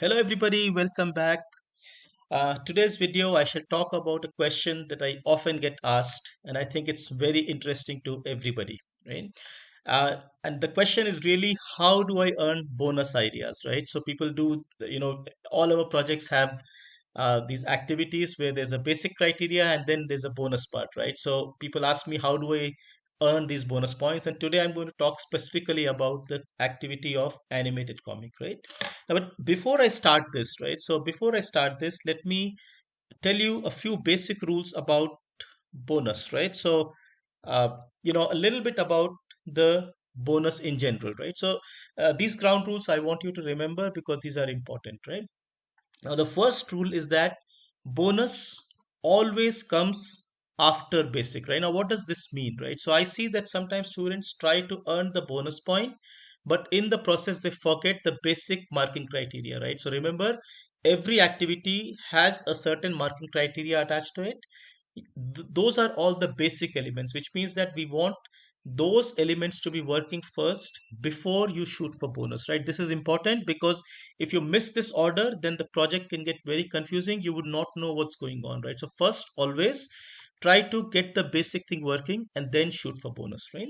Hello, everybody. Welcome back. Today's video, I shall talk about a question that I often get asked, and I think it's very interesting to everybody, right? And the question is really, how do I earn bonus ideas, right? So people do, all our projects have these activities where there's a basic criteria and then there's a bonus part, right? So people ask me, how do I earn these bonus points? And today I'm going to talk specifically about the activity of animated comic, right? Now, but before I start this, right? So before I start this, let me tell you a few basic rules about bonus, right? So, uh, a little bit about the bonus in general, right? So, these ground rules I want you to remember because these are important, right? Now, the first rule is that bonus always comes after basic, right? Now, what does this mean, right? So, I see that sometimes students try to earn the bonus point, but in the process, they forget the basic marking criteria, right? So, remember, every activity has a certain marking criteria attached to it. Those are all the basic elements, which means that we want those elements to be working first before you shoot for bonus, right? This is important because if you miss this order, then the project can get very confusing. You would not know what's going on, right? So first, always try to get the basic thing working and then shoot for bonus, right?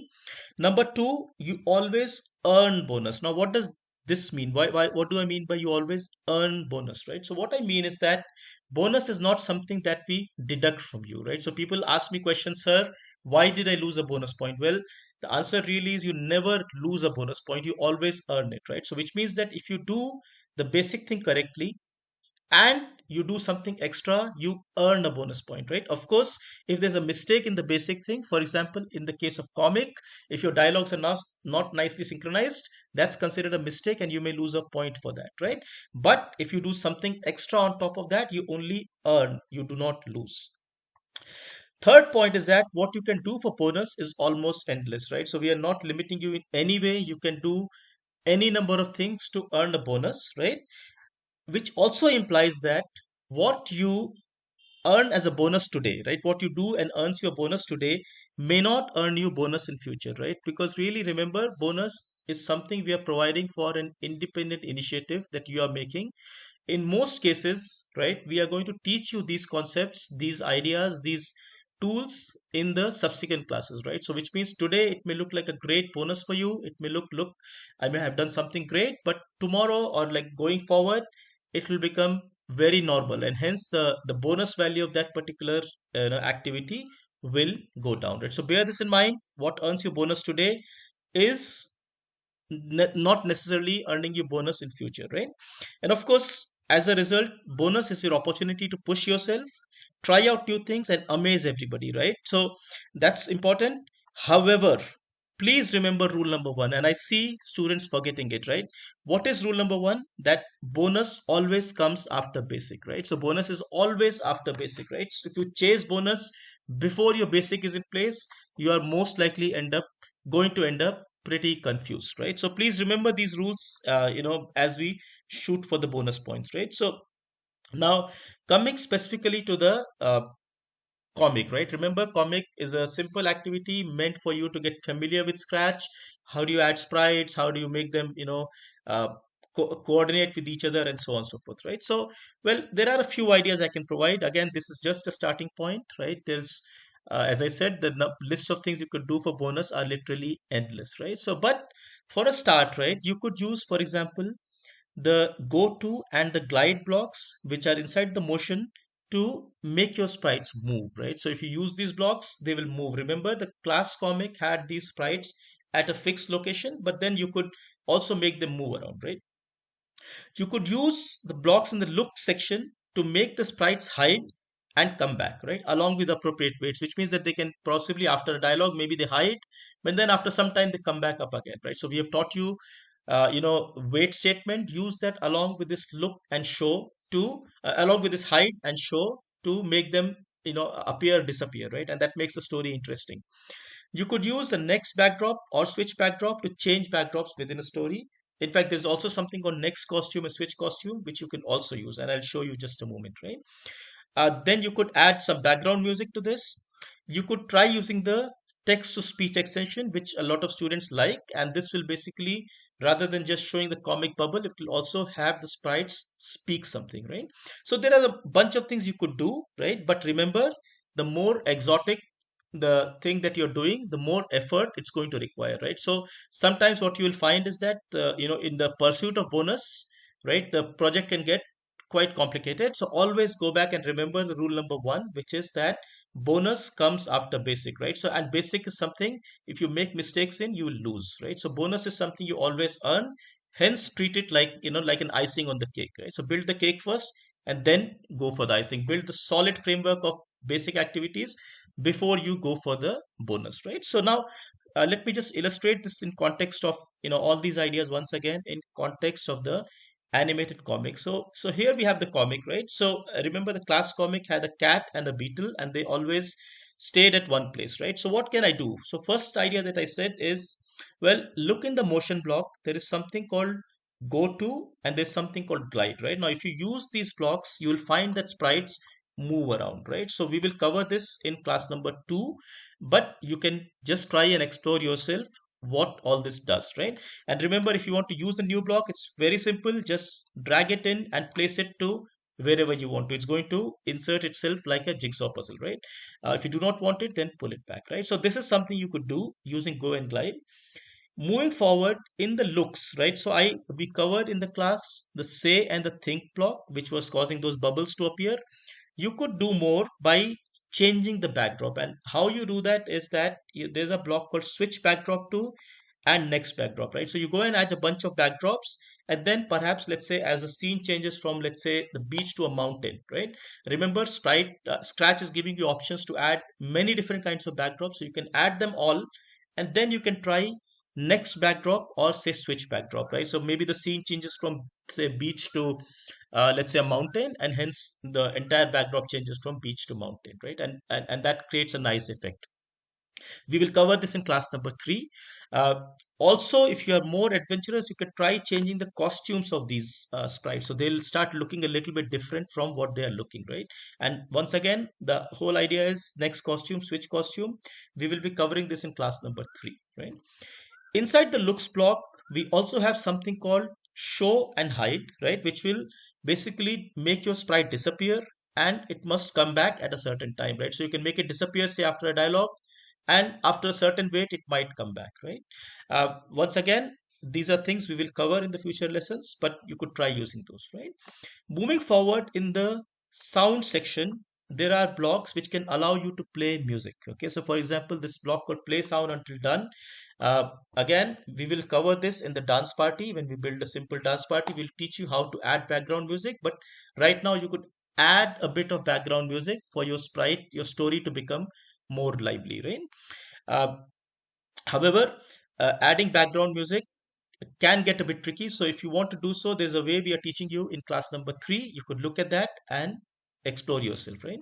Number two, you always earn bonus. Now, what does this mean? What do I mean by you always earn bonus, right? So what I mean is that bonus is not something that we deduct from you, right? So people ask me questions, sir, why did I lose a bonus point? Well, the answer really is you never lose a bonus point. You always earn it, right? So which means that if you do the basic thing correctly, and you do something extra, you earn a bonus point, right? Of course, if there's a mistake in the basic thing, for example, in the case of comic, if your dialogues are not nicely synchronized, that's considered a mistake and you may lose a point for that, right? But if you do something extra on top of that, you only earn, you do not lose. Third point is that what you can do for bonus is almost endless, right? So we are not limiting you in any way. You can do any number of things to earn a bonus, right? Which also implies that what you earn as a bonus today, right? What you do and earns your bonus today may not earn you bonus in future, right? Because really remember, bonus is something we are providing for an independent initiative that you are making. In most cases, right, we are going to teach you these concepts, these ideas, these tools in the subsequent classes, right? So which means today it may look like a great bonus for you. It may look, I may have done something great, but tomorrow or like going forward, it will become very normal, and hence the bonus value of that particular activity will go down, right? So bear this in mind. What earns you bonus today is not necessarily earning you bonus in future, right? And of course, as a result, bonus is your opportunity to push yourself, try out new things, and amaze everybody, right? So that's important. However, please remember rule number one, and I see students forgetting it, right? What is rule number one? That bonus always comes after basic, right? So bonus is always after basic, right? So if you chase bonus before your basic is in place, you are most likely going to end up pretty confused, right? So please remember these rules, as we shoot for the bonus points, right? So now, coming specifically to the comic, right? Remember, comic is a simple activity meant for you to get familiar with Scratch. How do you add sprites? How do you make them, uh, coordinate with each other, and so on and so forth, right? So, well, there are a few ideas I can provide. Again, this is just a starting point, right? There's as I said, the list of things you could do for bonus are literally endless, right? So, but for a start, right, you could use, for example, the go to and the glide blocks which are inside the motion to make your sprites move, right? So if you use these blocks, they will move. Remember, the class comic had these sprites at a fixed location, but then you could also make them move around, right? You could use the blocks in the look section to make the sprites hide and come back, right? Along with appropriate weights, which means that they can possibly, after a dialogue, maybe they hide, but then after some time they come back up again, right? So we have taught you, weight statement. Use that along with this look and show to, along with this hide and show to make them, appear, disappear, right? And that makes the story interesting. You could use the next backdrop or switch backdrop to change backdrops within a story. In fact, there's also something called next costume and switch costume, which you can also use, and I'll show you just a moment, right? Then you could add some background music to this. You could try using the text to speech extension, which a lot of students like, and this will basically rather than just showing the comic bubble, it will also have the sprites speak something, right? So there are a bunch of things you could do, right? But remember, the more exotic the thing that you're doing, the more effort it's going to require, right? So sometimes what you will find is that in the pursuit of bonus, right, the project can get quite complicated. So always go back and remember the rule number one, which is that bonus comes after basic, right? So, and basic is something, if you make mistakes in, you will lose, right? So bonus is something you always earn, hence treat it like, like an icing on the cake, right? So build the cake first and then go for the icing. Build the solid framework of basic activities before you go for the bonus, right? So now let me just illustrate this in context of all these ideas once again in context of the animated comic. So here we have the comic, right? So remember, the class comic had a cat and a beetle, and they always stayed at one place, right? So what can I do? So first idea that I said is, well, look in the motion block. There is something called go to, and there's something called glide, right? Now if you use these blocks, you will find that sprites move around, right? So we will cover this in class number 2, but you can just try and explore yourself what all this does, right? And remember, if you want to use the new block, it's very simple. Just drag it in and place it to wherever you want to. It's going to insert itself like a jigsaw puzzle, right? If you do not want it, then pull it back, right? So this is something you could do using go and glide. Moving forward in the looks, right? So we covered in the class the say and the think block, which was causing those bubbles to appear. You could do more by changing the backdrop, and how you do that is that there's a block called switch backdrop to and next backdrop, right? So you go and add a bunch of backdrops, and then perhaps, let's say, as the scene changes from, let's say, the beach to a mountain, right? Remember, Scratch is giving you options to add many different kinds of backdrops, so you can add them all, and then you can try next backdrop or say switch backdrop, right? So maybe the scene changes from, say, beach to let's say a mountain, and hence the entire backdrop changes from beach to mountain, right? And that creates a nice effect. We will cover this in class number 3. uh, Also, if you are more adventurous, you can try changing the costumes of these sprites, so they'll start looking a little bit different from what they are looking, right? And once again, the whole idea is next costume, switch costume. We will be covering this in class number 3, right? Inside the looks block, we also have something called show and hide, right? Which will basically make your sprite disappear, and it must come back at a certain time, right? So you can make it disappear, say, after a dialogue, and after a certain wait, it might come back, right? Once again, these are things we will cover in the future lessons, but you could try using those, right? Moving forward in the sound section, there are blocks which can allow you to play music. Okay, so for example, this block called play sound until done. Again, we will cover this in the dance party. When we build a simple dance party, we'll teach you how to add background music. But right now, you could add a bit of background music for your sprite, your story to become more lively, right? Uh, However, adding background music can get a bit tricky. So if you want to do so, there's a way we are teaching you in class number 3. You could look at that and explore yourself, right?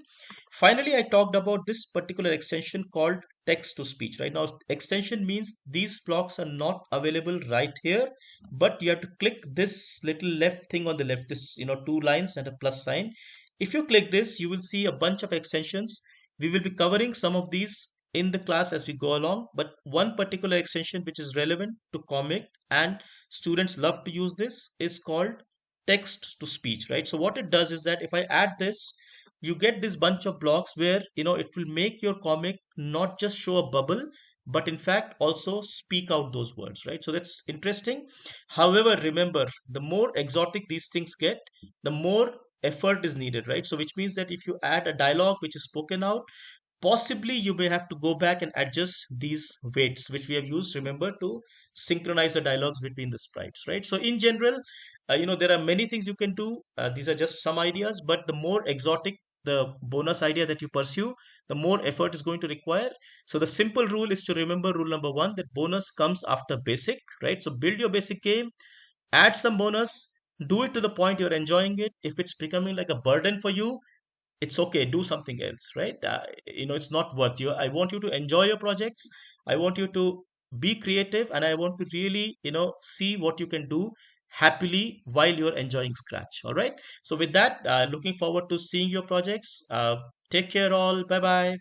Finally, I talked about this particular extension called text to speech, right? Now, extension means these blocks are not available right here, but you have to click this little left thing on the left, this, 2 lines and a plus sign. If you click this, you will see a bunch of extensions. We will be covering some of these in the class as we go along, but one particular extension which is relevant to comic and students love to use this is called text to speech, right? So what it does is that if I add this, you get this bunch of blocks where it will make your comic not just show a bubble, but in fact also speak out those words, right? So that's interesting. However, remember, the more exotic these things get, the more effort is needed, right? So which means that if you add a dialogue which is spoken out, possibly you may have to go back and adjust these weights which we have used, remember, to synchronize the dialogues between the sprites, right? So in general, there are many things you can do. These are just some ideas, but the more exotic the bonus idea that you pursue, the more effort is going to require. So the simple rule is to remember rule number 1, that bonus comes after basic, right? So build your basic game, add some bonus, do it to the point you're enjoying it. If it's becoming like a burden for you, it's okay, do something else, right? It's not worth you. I want you to enjoy your projects. I want you to be creative, and I want to really see what you can do happily while you're enjoying Scratch. All right, so with that, looking forward to seeing your projects. Take care all. Bye bye.